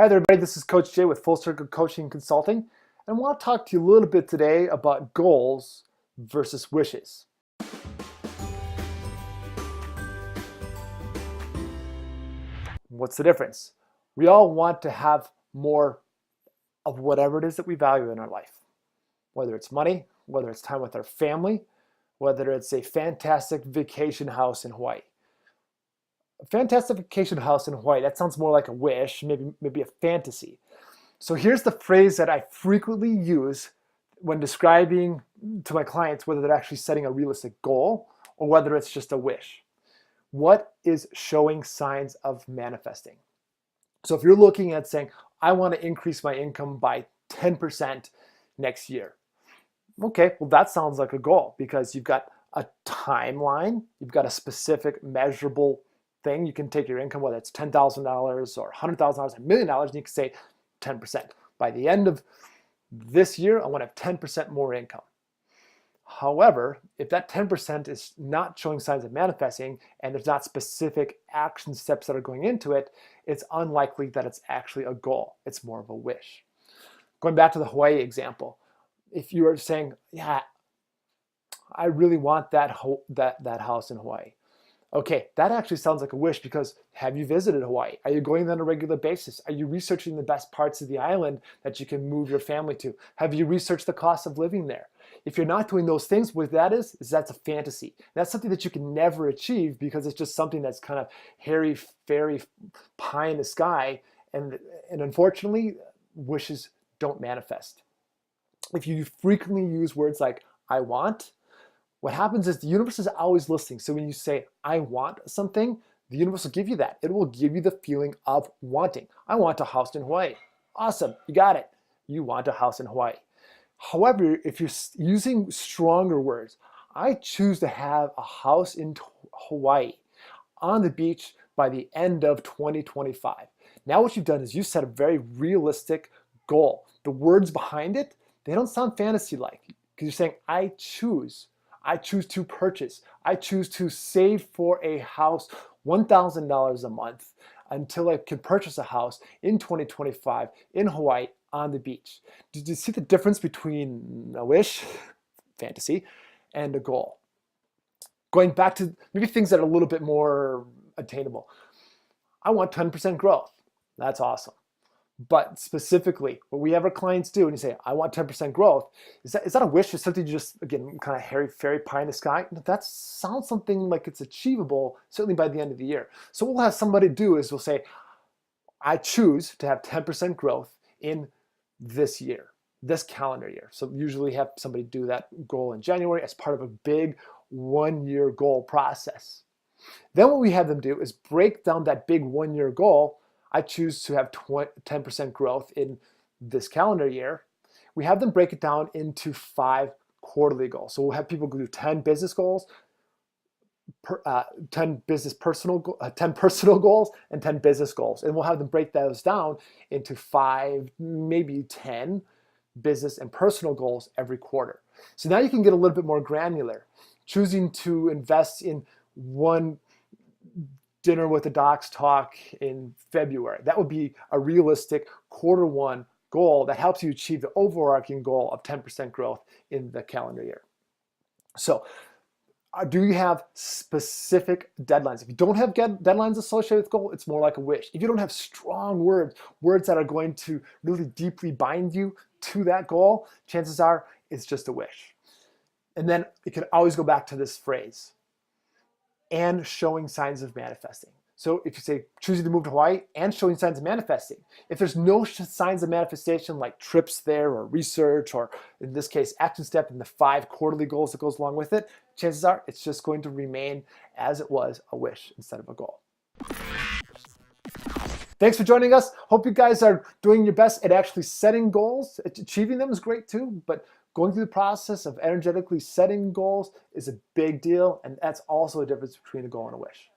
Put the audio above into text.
Hi there, everybody. This is Coach Jay with Full Circle Coaching and Consulting, and I want to talk to you a little bit today about goals versus wishes. What's the difference? We all want to have more of whatever it is that we value in our life, whether it's money, whether it's time with our family, whether it's a fantastic vacation house in Hawaii. A fantastic vacation house in Hawaii, that sounds more like a wish, maybe a fantasy. So here's the phrase that I frequently use when describing to my clients whether they're actually setting a realistic goal or whether it's just a wish. What is showing signs of manifesting? So if you're looking at saying, I want to increase my income by 10% next year. Okay, well that sounds like a goal because you've got a timeline, you've got a specific measurable thing. You can take your income, whether it's $10,000 or $100,000, $1 million, and you can say 10%. By the end of this year, I want to have 10% more income. However, if that 10% is not showing signs of manifesting and there's not specific action steps that are going into it, it's unlikely that it's actually a goal. It's more of a wish. Going back to the Hawaii example, if you are saying, yeah, I really want that house in Hawaii. Okay, that actually sounds like a wish because have you visited Hawaii? Are you going there on a regular basis? Are you researching the best parts of the island that you can move your family to? Have you researched the cost of living there? If you're not doing those things, what that is that's a fantasy. That's something that you can never achieve because it's just something that's kind of hairy, fairy, pie in the sky. And unfortunately, wishes don't manifest. If you frequently use words like I want, what happens is the universe is always listening. So when you say, I want something, the universe will give you that. It will give you the feeling of wanting. I want a house in Hawaii. Awesome, you got it. You want a house in Hawaii. However, if you're using stronger words, I choose to have a house in Hawaii on the beach by the end of 2025. Now what you've done is you set a very realistic goal. The words behind it, they don't sound fantasy-like because you're saying, I choose to purchase. I choose to save for a house $1,000 a month until I can purchase a house in 2025 in Hawaii on the beach. Did you see the difference between a wish, fantasy, and a goal? Going back to maybe things that are a little bit more attainable. I want 10% growth. That's awesome. But specifically, what we have our clients do, and you say, I want 10% growth, is that a wish? Is something you just, again, kind of hairy, fairy pie in the sky? That sounds something like it's achievable, certainly by the end of the year. So what we'll have somebody do is we'll say, I choose to have 10% growth in this year, this calendar year. So usually have somebody do that goal in January as part of a big 1-year goal process. Then what we have them do is break down that big 1-year goal. I choose to have 10% growth in this calendar year. We have them break it down into 5 quarterly goals. So we'll have people do 10 business goals, 10 personal goals, and 10 business goals. And we'll have them break those down into 5, maybe 10 business and personal goals every quarter. So now you can get a little bit more granular, choosing to invest in one dinner with the docs talk in February. That would be a realistic Q1 goal that helps you achieve the overarching goal of 10% growth in the calendar year. So do you have specific deadlines? If you don't have deadlines associated with goal, it's more like a wish. If you don't have strong words that are going to really deeply bind you to that goal, chances are it's just a wish. And then you can always go back to this phrase, and showing signs of manifesting. So if you say choosing to move to Hawaii and showing signs of manifesting, if there's no signs of manifestation like trips there or research or in this case action step in the 5 quarterly goals that goes along with it, chances are it's just going to remain as it was, a wish instead of a goal. Thanks for joining us. Hope you guys are doing your best at actually setting goals. Achieving them is great too, but going through the process of energetically setting goals is a big deal, and that's also a difference between a goal and a wish.